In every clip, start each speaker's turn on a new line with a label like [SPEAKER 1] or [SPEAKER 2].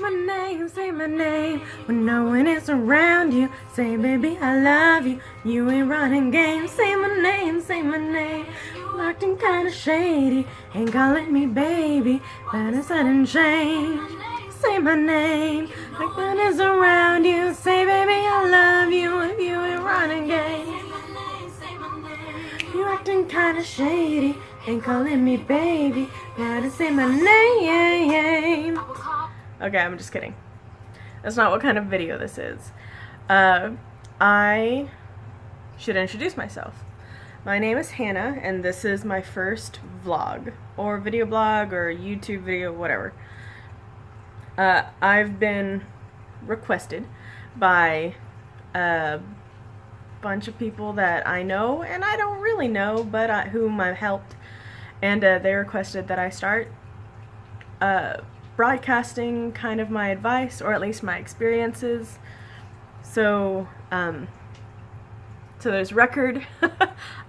[SPEAKER 1] my name, say my name. When no one is around you, say baby I love you. You ain't running games, say my name, say my name. You acting kinda shady, ain't calling me baby, but a sudden change. Say my name, like when it's around you, say baby I love you. If you ain't running games, you acting kinda shady, ain't calling me baby, gotta say my name. Okay, I'm just kidding. That's not what kind of video this is. I should introduce myself. My name is Hannah, and this is my first vlog, or video blog, or YouTube video, whatever. I've been requested by a bunch of people that I know, and I don't really know, but whom I've helped, and they requested that I start broadcasting kind of my advice, or at least my experiences, so there's record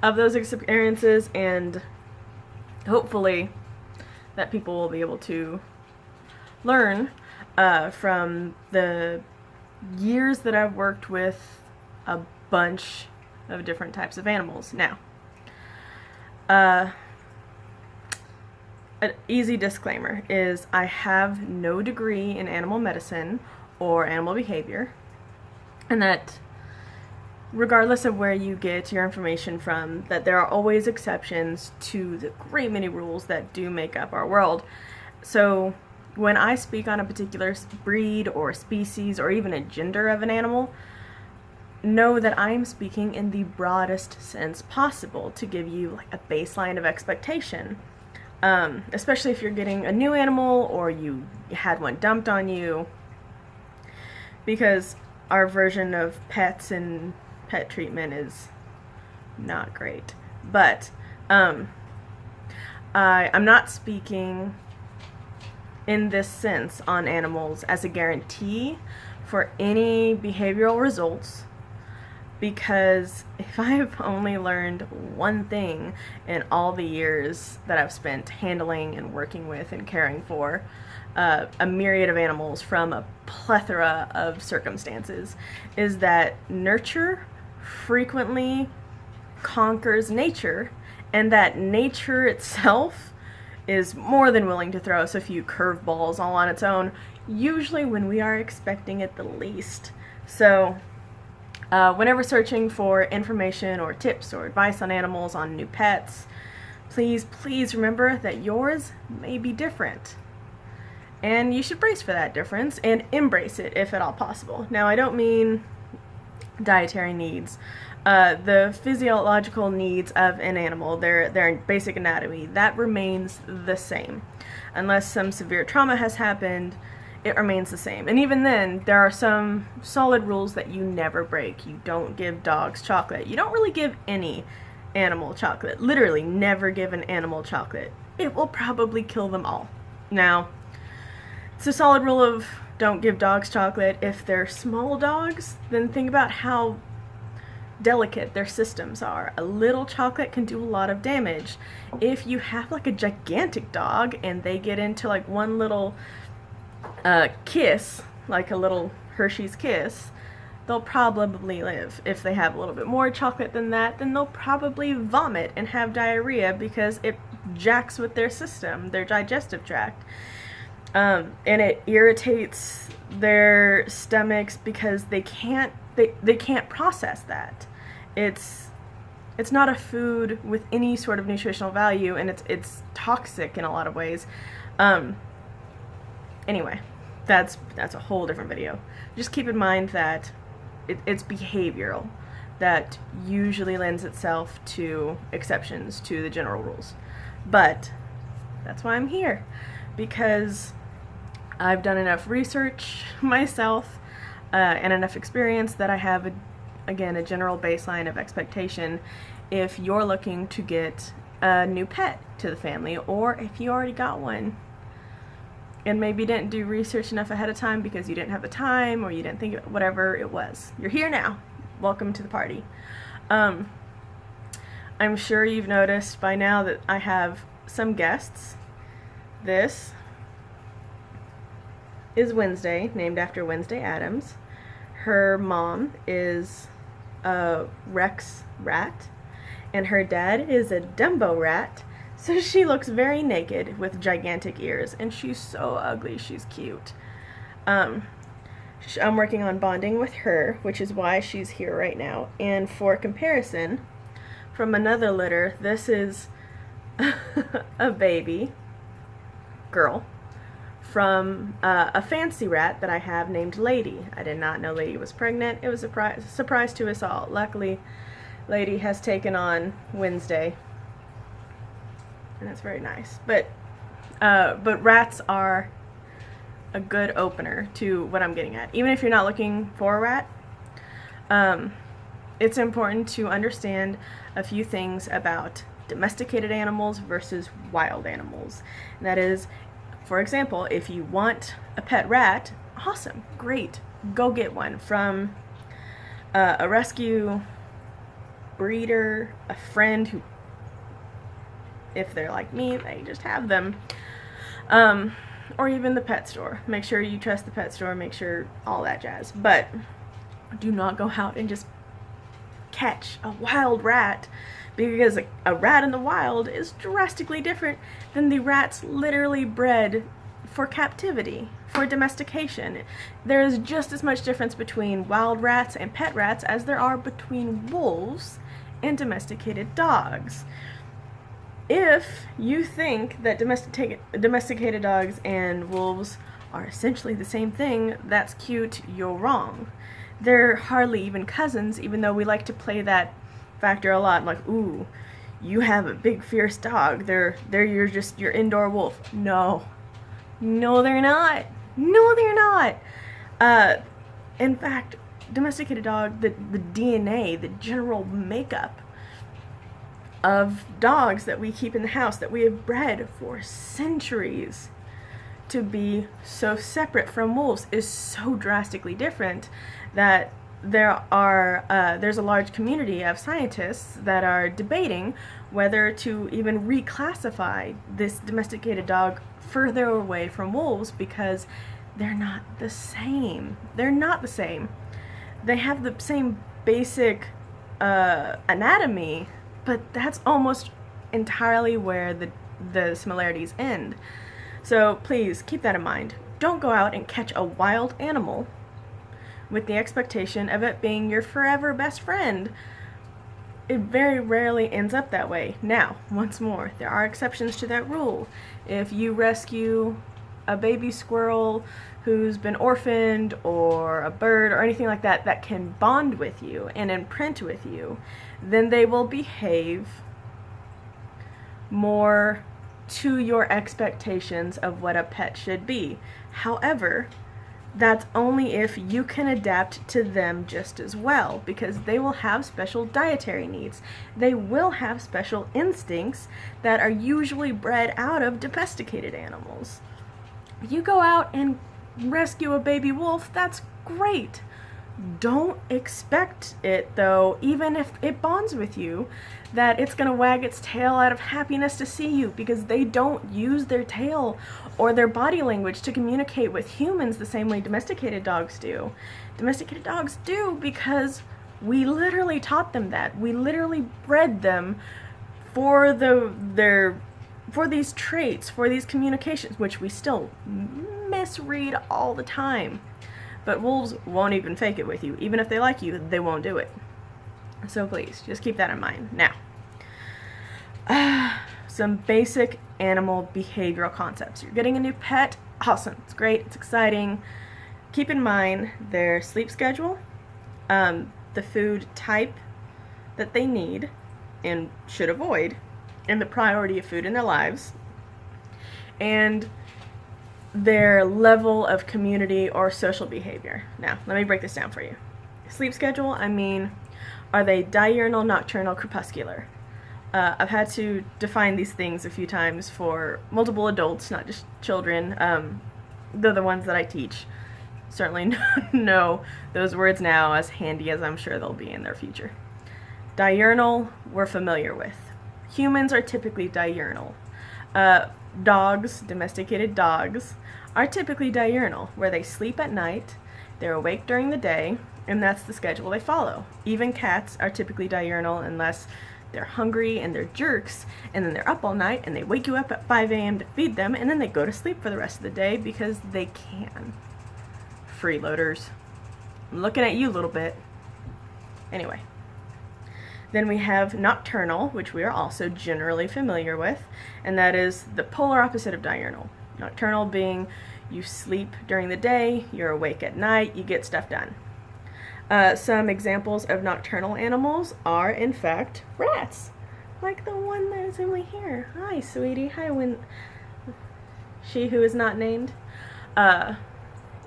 [SPEAKER 1] of those experiences, and hopefully that people will be able to learn from the years that I've worked with a bunch of different types of animals. Now, an easy disclaimer is I have no degree in animal medicine or animal behavior, and that regardless of where you get your information from, that there are always exceptions to the great many rules that do make up our world. So when I speak on a particular breed or species or even a gender of an animal, know that I'm speaking in the broadest sense possible to give you like a baseline of expectation. Especially if you're getting a new animal or you had one dumped on you, because our version of pets and pet treatment is not great. But I'm not speaking in this sense on animals as a guarantee for any behavioral results, because if I have only learned one thing in all the years that I've spent handling and working with and caring for a myriad of animals from a plethora of circumstances, is that nurture frequently conquers nature, and that nature itself is more than willing to throw us a few curveballs all on its own, usually when we are expecting it the least. So whenever searching for information or tips or advice on animals, on new pets, please remember that yours may be different. And you should brace for that difference and embrace it if at all possible. Now, I don't mean dietary needs. The physiological needs of an animal, their basic anatomy, that remains the same. Unless some severe trauma has happened, it remains the same. And even then, there are some solid rules that you never break. You don't give dogs chocolate. You don't really give any animal chocolate. Literally, never give an animal chocolate. It will probably kill them all. Now, it's a solid rule of don't give dogs chocolate. If they're small dogs, then think about how delicate their systems are. A little chocolate can do a lot of damage. If you have like a gigantic dog and they get into like one little kiss, like a little Hershey's kiss, they'll probably live. If they have a little bit more chocolate than that, then they'll probably vomit and have diarrhea because it jacks with their system, their digestive tract. And it irritates their stomachs because they can't process that. It's not a food with any sort of nutritional value, and it's toxic in a lot of ways. Anyway, that's a whole different video. Just keep in mind that it's behavioral that usually lends itself to exceptions to the general rules. But that's why I'm here, because I've done enough research myself and enough experience that I have again a general baseline of expectation if you're looking to get a new pet to the family, or if you already got one and maybe didn't do research enough ahead of time because you didn't have the time, or you didn't think, whatever it was. You're here now. Welcome to the party. I'm sure you've noticed by now that I have some guests. This is Wednesday, named after Wednesday Addams. Her mom is a Rex rat, and her dad is a Dumbo rat. So she looks very naked with gigantic ears, and she's so ugly. She's cute. I'm working on bonding with her, which is why she's here right now. And for comparison, from another litter, this is a baby girl from a fancy rat that I have named Lady. I did not know Lady was pregnant. It was a surprise to us all. Luckily, Lady has taken on Wednesday, and that's very nice. But rats are a good opener to what I'm getting at. Even if you're not looking for a rat, it's important to understand a few things about domesticated animals versus wild animals. And that is, for example, if you want a pet rat, awesome, great, go get one from a rescue breeder, a friend who, if they're like me, they just have them, or even the pet store. Make sure you trust the pet store, make sure all that jazz. But do not go out and just catch a wild rat, because a rat in the wild is drastically different than the rats literally bred for captivity, for domestication. There is just as much difference between wild rats and pet rats as there are between wolves and domesticated dogs. If you think that domesticated dogs and wolves are essentially the same thing, that's cute, you're wrong. They're hardly even cousins, even though we like to play that factor a lot. Like, ooh, you have a big fierce dog. They're your indoor wolf. No, they're not. No, they're not. In fact, domesticated dog, the DNA, the general makeup of dogs that we keep in the house, that we have bred for centuries to be so separate from wolves, is so drastically different that there's a large community of scientists that are debating whether to even reclassify this domesticated dog further away from wolves, because they're not the same. They're not the same. They have the same basic anatomy, but that's almost entirely where the similarities end. So please keep that in mind. Don't go out and catch a wild animal with the expectation of it being your forever best friend. It very rarely ends up that way. Now, once more, there are exceptions to that rule. If you rescue a baby squirrel who's been orphaned, or a bird or anything like that that can bond with you and imprint with you, then they will behave more to your expectations of what a pet should be. However, that's only if you can adapt to them just as well, because they will have special dietary needs. They will have special instincts that are usually bred out of domesticated animals. You go out and rescue a baby wolf, that's great. Don't expect it, though, even if it bonds with you, that it's going to wag its tail out of happiness to see you, because they don't use their tail or their body language to communicate with humans the same way domesticated dogs do. Domesticated dogs do because we literally taught them that. We literally bred them for these traits, for these communications, which we still misread all the time. But wolves won't even fake it with you. Even if they like you, they won't do it. So please, just keep that in mind. Now, some basic animal behavioral concepts. You're getting a new pet, awesome, it's great, it's exciting. Keep in mind their sleep schedule, the food type that they need and should avoid, and the priority of food in their lives, and their level of community or social behavior. Now, let me break this down for you. Sleep schedule, I mean, are they diurnal, nocturnal, crepuscular? I've had to define these things a few times for multiple adults, not just children. They're the ones that I teach. Certainly know those words now, as handy as I'm sure they'll be in their future. Diurnal, we're familiar with. Humans are typically diurnal. Dogs, domesticated dogs, are typically diurnal, where they sleep at night, they're awake during the day, and that's the schedule they follow. Even cats are typically diurnal unless they're hungry and they're jerks, and then they're up all night and they wake you up at 5 a.m. to feed them, and then they go to sleep for the rest of the day because they can. Freeloaders. I'm looking at you a little bit. Anyway. Then we have nocturnal, which we are also generally familiar with, and that is the polar opposite of diurnal. Nocturnal being you sleep during the day, you're awake at night, you get stuff done. Some examples of nocturnal animals are, in fact, rats. Like the one that is over here. Hi, sweetie. Hi, she who is not named.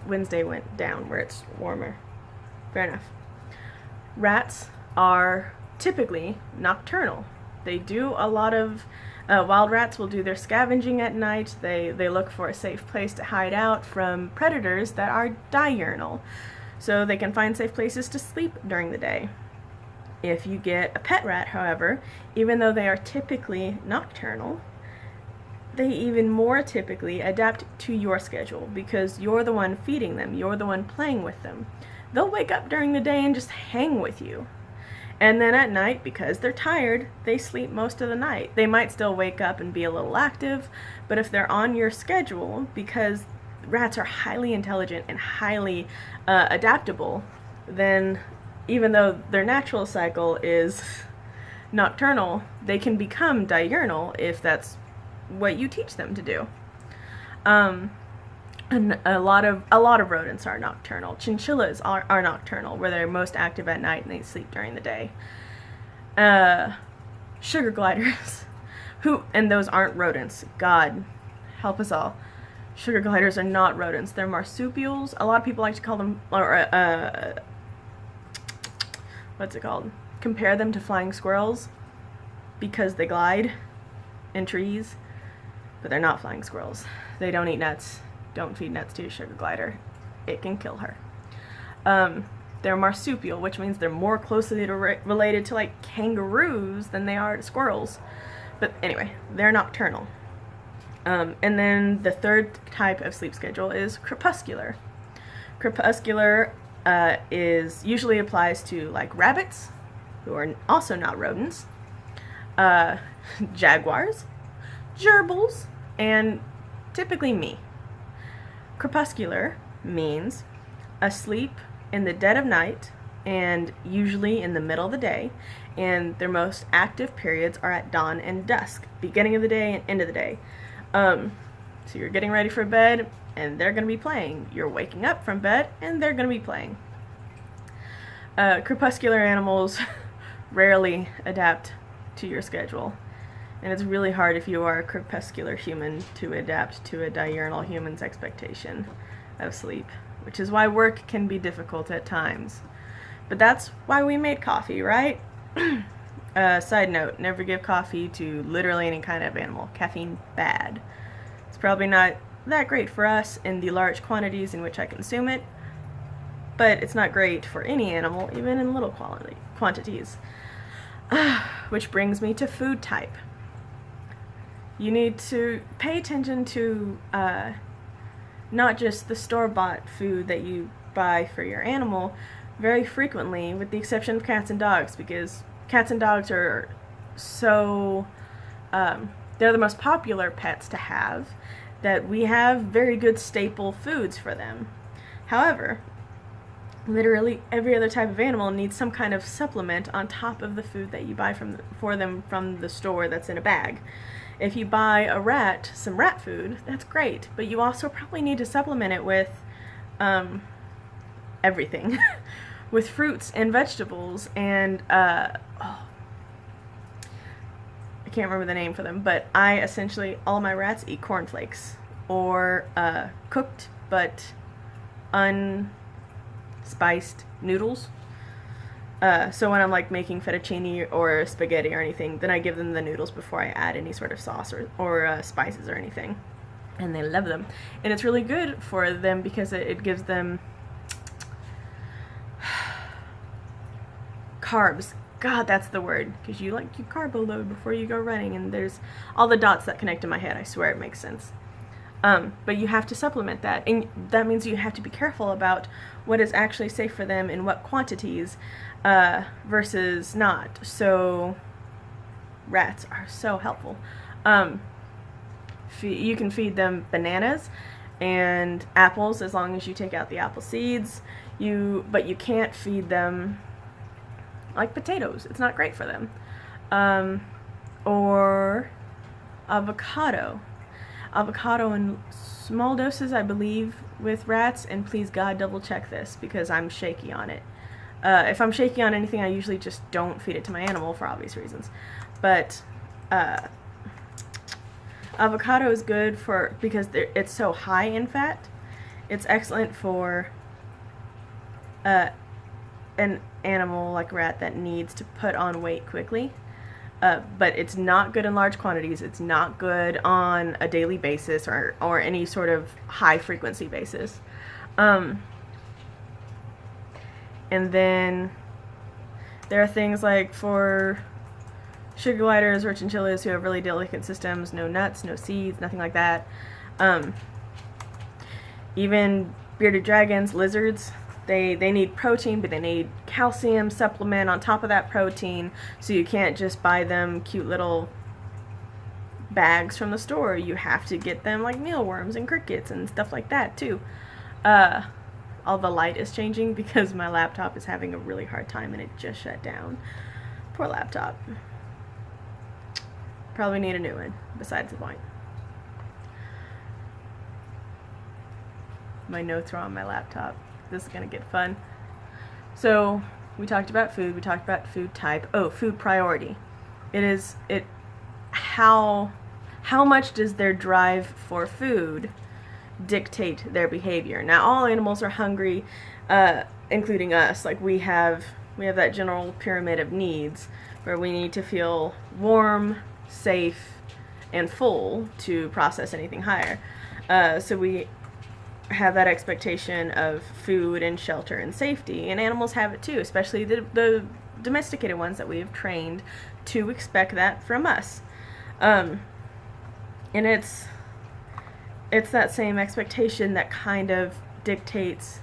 [SPEAKER 1] Wednesday went down where it's warmer. Fair enough. Rats are typically nocturnal. They do a lot of wild rats will do their scavenging at night. They look for a safe place to hide out from predators that are diurnal, so they can find safe places to sleep during the day. If you get a pet rat, however, even though they are typically nocturnal, they even more typically adapt to your schedule because you're the one feeding them, you're the one playing with them. They'll wake up during the day and just hang with you. And then at night, because they're tired, they sleep most of the night. They might still wake up and be a little active, but if they're on your schedule, because rats are highly intelligent and highly adaptable, then even though their natural cycle is nocturnal, they can become diurnal if that's what you teach them to do. And a lot of rodents are nocturnal. Chinchillas are nocturnal, where they're most active at night and they sleep during the day. Sugar gliders, and those aren't rodents. God help us all. Sugar gliders are not rodents. They're marsupials. A lot of people like to call them, what's it called? Compare them to flying squirrels because they glide in trees, but they're not flying squirrels. They don't eat nuts. Don't feed nuts to a sugar glider. It can kill her. They're marsupial, which means they're more closely related to like kangaroos than they are to squirrels. But anyway, they're nocturnal. And then the third type of sleep schedule is crepuscular. Crepuscular usually applies to like rabbits, who are also not rodents, jaguars, gerbils, and typically me. Crepuscular means asleep in the dead of night and usually in the middle of the day, and their most active periods are at dawn and dusk, beginning of the day and end of the day. So you're getting ready for bed and they're going to be playing. You're waking up from bed and they're going to be playing. Crepuscular animals rarely adapt to your schedule. And it's really hard if you are a crepuscular human to adapt to a diurnal human's expectation of sleep, which is why work can be difficult at times. But that's why we made coffee, right? Side note, never give coffee to literally any kind of animal. Caffeine, bad. It's probably not that great for us in the large quantities in which I consume it, but it's not great for any animal, even in little quantities. Which brings me to food type. You need to pay attention to not just the store-bought food that you buy for your animal very frequently, with the exception of cats and dogs, because cats and dogs are so, they're the most popular pets to have, that we have very good staple foods for them. However, literally every other type of animal needs some kind of supplement on top of the food that you buy for them from the store that's in a bag. If you buy a rat some rat food, that's great, but you also probably need to supplement it with everything. With fruits and vegetables and, I can't remember the name for them, but all my rats eat cornflakes, or cooked but unspiced noodles. So when I'm like making fettuccine or spaghetti or anything, then I give them the noodles before I add any sort of sauce or spices or anything. And they love them. And it's really good for them because it gives them carbs. God, that's the word. Because you carbo load before you go running, and there's all the dots that connect in my head. I swear it makes sense. But you have to supplement that, and that means you have to be careful about what is actually safe for them in what quantities versus not. So rats are so helpful. You can feed them bananas and apples as long as you take out the apple seeds. But you can't feed them like potatoes. It's not great for them. Or avocado. Avocado in small doses, I believe, with rats, and please God double check this because I'm shaky on it. If I'm shaky on anything, I usually just don't feed it to my animal for obvious reasons. But avocado is good because it's so high in fat. It's excellent for an animal like a rat that needs to put on weight quickly. But it's not good in large quantities. It's not good on a daily basis or any sort of high frequency basis. And then there are things like for sugar gliders or chinchillas who have really delicate systems, no nuts, no seeds, nothing like that. Even bearded dragons, lizards, they need protein, but they need calcium supplement on top of that protein, so you can't just buy them cute little bags from the store. You have to get them like mealworms and crickets and stuff like that too. All the light is changing because my laptop is having a really hard time and it just shut down. Poor laptop. Probably need a new one, besides the point. My notes are on my laptop. This is gonna get fun. So we talked about food, we talked about food type. Oh, food priority. How much does their drive for food dictate their behavior? Now all animals are hungry, including us. Like we have that general pyramid of needs where we need to feel warm, safe, and full to process anything higher. So we have that expectation of food and shelter and safety, and animals have it too, especially the domesticated ones that we have trained to expect that from us. And it's that same expectation that kind of dictates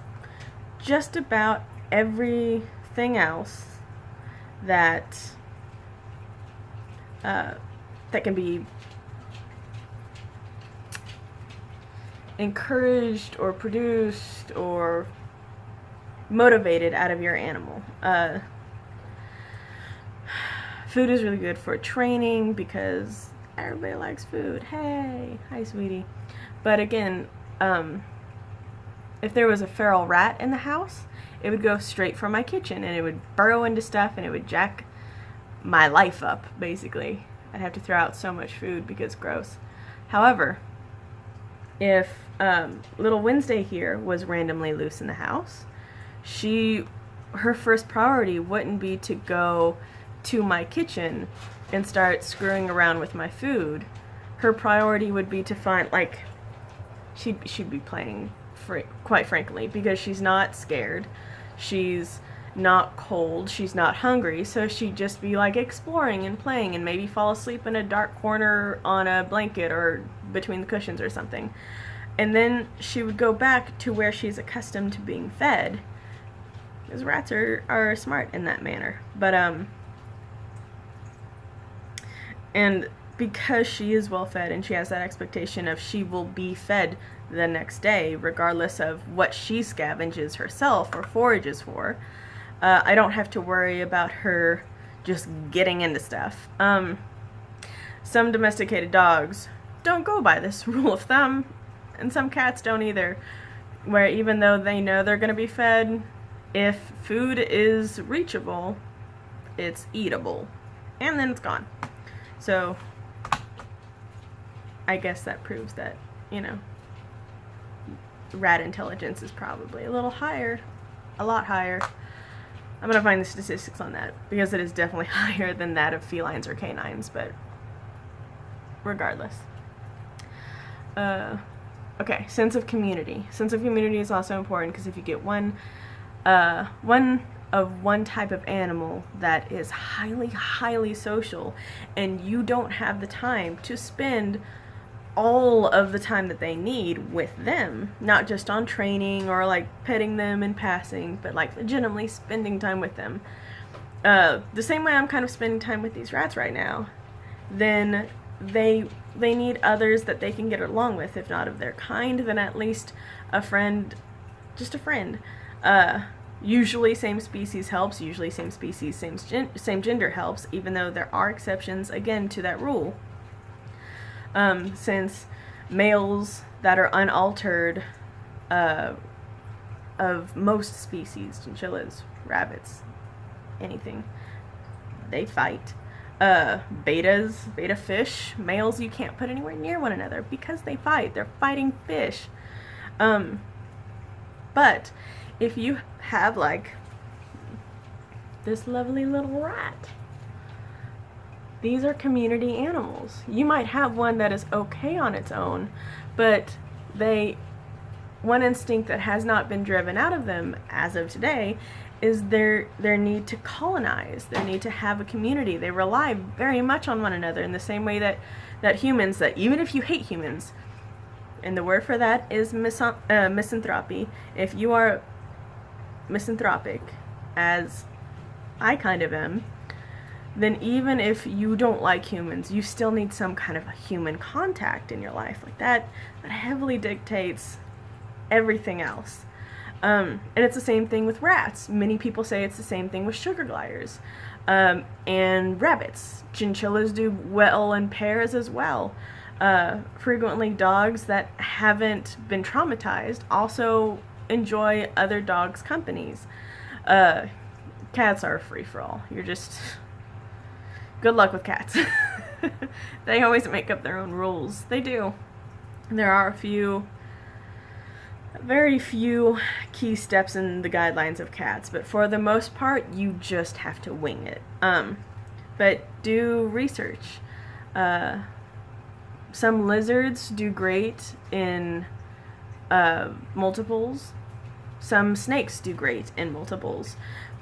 [SPEAKER 1] just about everything else that can be encouraged or produced or motivated out of your animal. Food is really good for training because everybody likes food. Hey, hi sweetie. But again, if there was a feral rat in the house, it would go straight for my kitchen and it would burrow into stuff and it would jack my life up, basically. I'd have to throw out so much food because gross. However, if little Wednesday here was randomly loose in the house, her first priority wouldn't be to go to my kitchen and start screwing around with my food. Her priority would be to find, like, she'd be playing, quite frankly, because she's not scared, she's not cold, she's not hungry, so she'd just be like exploring and playing and maybe fall asleep in a dark corner on a blanket or between the cushions or something. And then she would go back to where she's accustomed to being fed, because rats are smart in that manner. But and because she is well fed and she has that expectation of she will be fed the next day regardless of what she scavenges herself or forages for, I don't have to worry about her just getting into stuff. Some domesticated dogs don't go by this rule of thumb, and some cats don't either, where even though they know they're going to be fed, if food is reachable, it's eatable, and then it's gone. So I guess that proves that, rat intelligence is probably a little higher, a lot higher. I'm going to find the statistics on that, because it is definitely higher than that of felines or canines, but regardless. Okay, sense of community. Sense of community is also important, because if you get one type of animal that is highly, highly social, and you don't have the time to spend all of the time that they need with them, not just on training or like petting them and passing, but like legitimately spending time with them. The same way I'm kind of spending time with these rats right now, then they need others that they can get along with. If not of their kind, then at least a friend, just a friend. Usually same species helps. Usually same species, same gender helps, even though there are exceptions, again, to that rule. Since males that are unaltered of most species, chinchillas, rabbits, anything, they fight. Beta fish, males you can't put anywhere near one another because they fight. They're fighting fish. But if you have like this lovely little rat, these are community animals. You might have one that is okay on its own, but one instinct that has not been driven out of them as of today is their need to colonize, their need to have a community. They rely very much on one another in the same way that humans, that even if you hate humans, and the word for that is misanthropy. If you are misanthropic, as I kind of am, then even if you don't like humans, you still need some kind of a human contact in your life. Like that heavily dictates everything else. And it's the same thing with rats. Many people say it's the same thing with sugar gliders. And rabbits. Chinchillas do well in pairs as well. Frequently dogs that haven't been traumatized also enjoy other dogs' companies. Cats are a free-for-all. You're just... Good luck with cats. They always make up their own rules. They do. There are very few key steps in the guidelines of cats, but for the most part, you just have to wing it. But do research. Some lizards do great in multiples. Some snakes do great in multiples.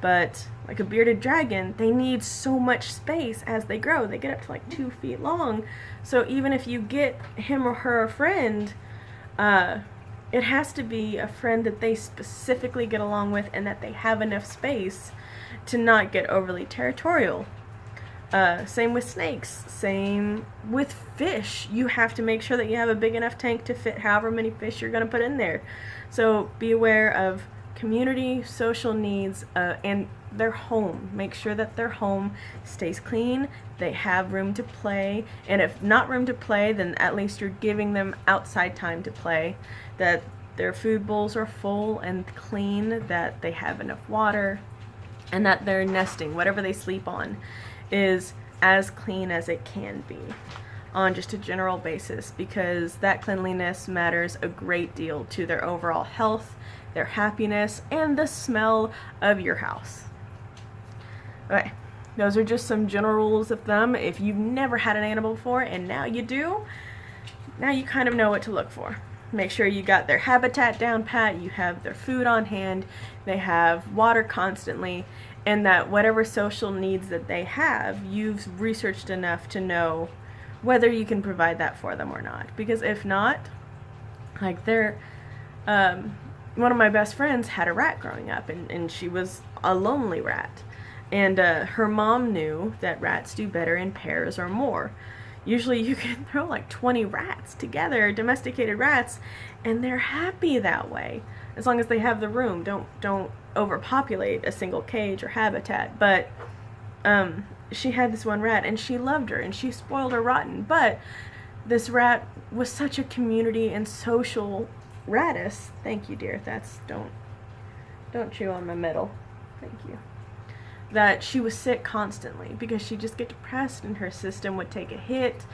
[SPEAKER 1] But like a bearded dragon, they need so much space as they grow. They get up to like 2 feet long. So even if you get him or her a friend, it has to be a friend that they specifically get along with and that they have enough space to not get overly territorial. Same with snakes. Same with fish. You have to make sure that you have a big enough tank to fit however many fish you're going to put in there. So be aware of community, social needs, and their home. Make sure that their home stays clean, they have room to play, and if not room to play, then at least you're giving them outside time to play, that their food bowls are full and clean, that they have enough water, and that their nesting, whatever they sleep on, is as clean as it can be on just a general basis, because that cleanliness matters a great deal to their overall health, their happiness, and the smell of your house. Okay, those are just some general rules of thumb. If you've never had an animal before and now you do, now you kind of know what to look for. Make sure you got their habitat down pat, you have their food on hand, they have water constantly, and that whatever social needs that they have, you've researched enough to know whether you can provide that for them or not. Because if not, like one of my best friends had a rat growing up, and she was a lonely rat. And her mom knew that rats do better in pairs or more. Usually you can throw like 20 rats together, domesticated rats, and they're happy that way. As long as they have the room. Don't overpopulate a single cage or habitat. But she had this one rat, and she loved her, and she spoiled her rotten. But this rat was such a community and social ratus. Thank you, dear. Don't chew on my metal. Thank you. That she was sick constantly because she'd just get depressed and her system would take a hit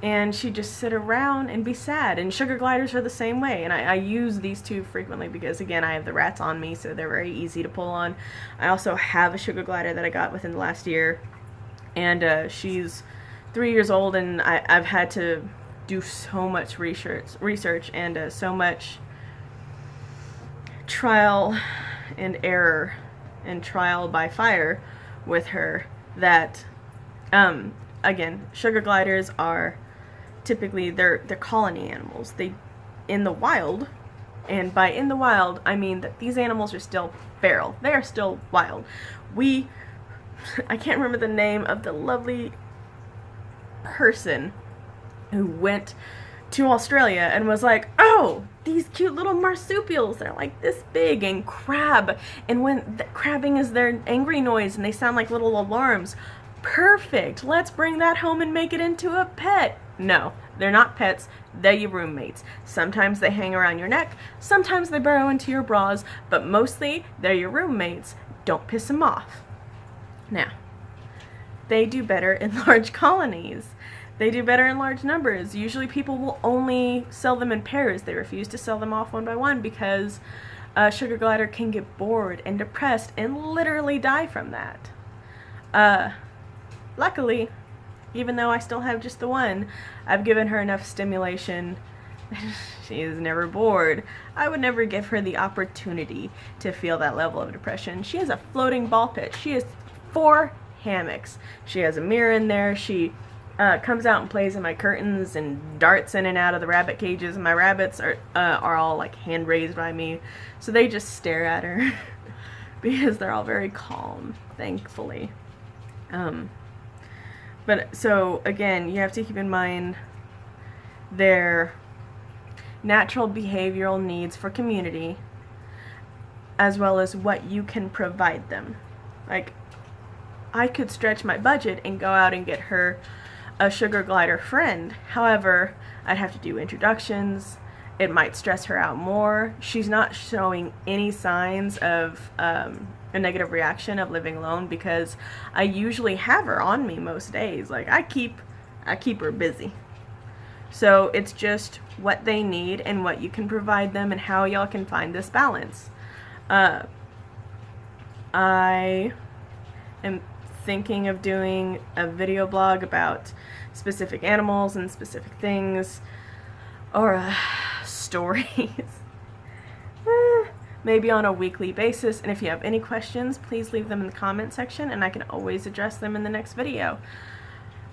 [SPEAKER 1] and she'd just sit around and be sad. And sugar gliders are the same way. And I use these two frequently because, again, I have the rats on me, so they're very easy to pull on. I also have a sugar glider that I got within the last year, and she's 3 years old, and I've had to do so much research and so much trial and error and trial by fire with her that, again, sugar gliders are typically they're colony animals. They in the wild, and by in the wild I mean that these animals are still feral. They are still wild. I can't remember the name of the lovely person who went to Australia and was like, oh, these cute little marsupials, they're like this big, and crab, and when crabbing is their angry noise and they sound like little alarms. Perfect, let's bring that home and make it into a pet. No, they're not pets, they're your roommates. Sometimes they hang around your neck, sometimes they burrow into your bras, but mostly they're your roommates. Don't piss them off. Now, they do better in large colonies. They do better in large numbers. Usually people will only sell them in pairs. They refuse to sell them off one by one because a sugar glider can get bored and depressed and literally die from that. Luckily, even though I still have just the one, I've given her enough stimulation. She is never bored. I would never give her the opportunity to feel that level of depression. She has a floating ball pit. She has 4 hammocks. She has a mirror in there. She comes out and plays in my curtains and darts in and out of the rabbit cages. My rabbits are all like hand raised by me, so they just stare at her because they're all very calm, thankfully. But so again, you have to keep in mind their natural behavioral needs for community, as well as what you can provide them. Like, I could stretch my budget and go out and get her a sugar glider friend. However, I'd have to do introductions. It might stress her out more. She's not showing any signs of a negative reaction of living alone because I usually have her on me most days. Like, I keep her busy. So it's just what they need and what you can provide them and how y'all can find this balance. I am thinking of doing a video blog about specific animals and specific things, or stories, maybe on a weekly basis. And if you have any questions, please leave them in the comment section and I can always address them in the next video.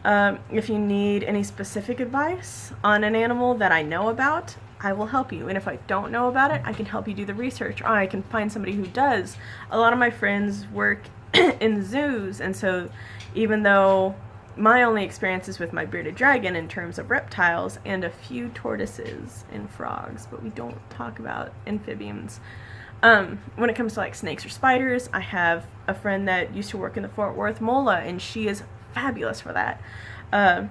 [SPEAKER 1] If you need any specific advice on an animal that I know about, I will help you. And if I don't know about it, I can help you do the research, or I can find somebody who does. A lot of my friends work in zoos, and so even though my only experience is with my bearded dragon in terms of reptiles and a few tortoises and frogs, but we don't talk about amphibians. When it comes to like snakes or spiders, I have a friend that used to work in the Fort Worth MOLA, and she is fabulous for that. I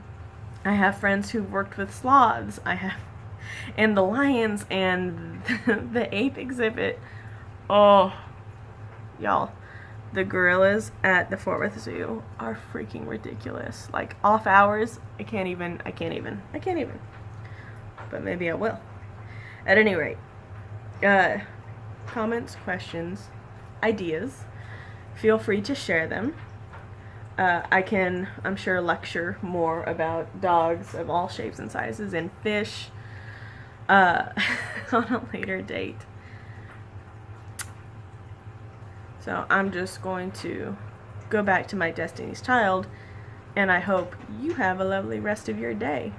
[SPEAKER 1] have friends who worked with sloths. And the lions and the ape exhibit. Oh, y'all, the gorillas at the Fort Worth Zoo are freaking ridiculous. Like, off hours, I can't even. But maybe I will. At any rate, comments, questions, ideas, feel free to share them. I can, I'm sure, lecture more about dogs of all shapes and sizes and fish on a later date. So I'm just going to go back to my Destiny's Child, and I hope you have a lovely rest of your day.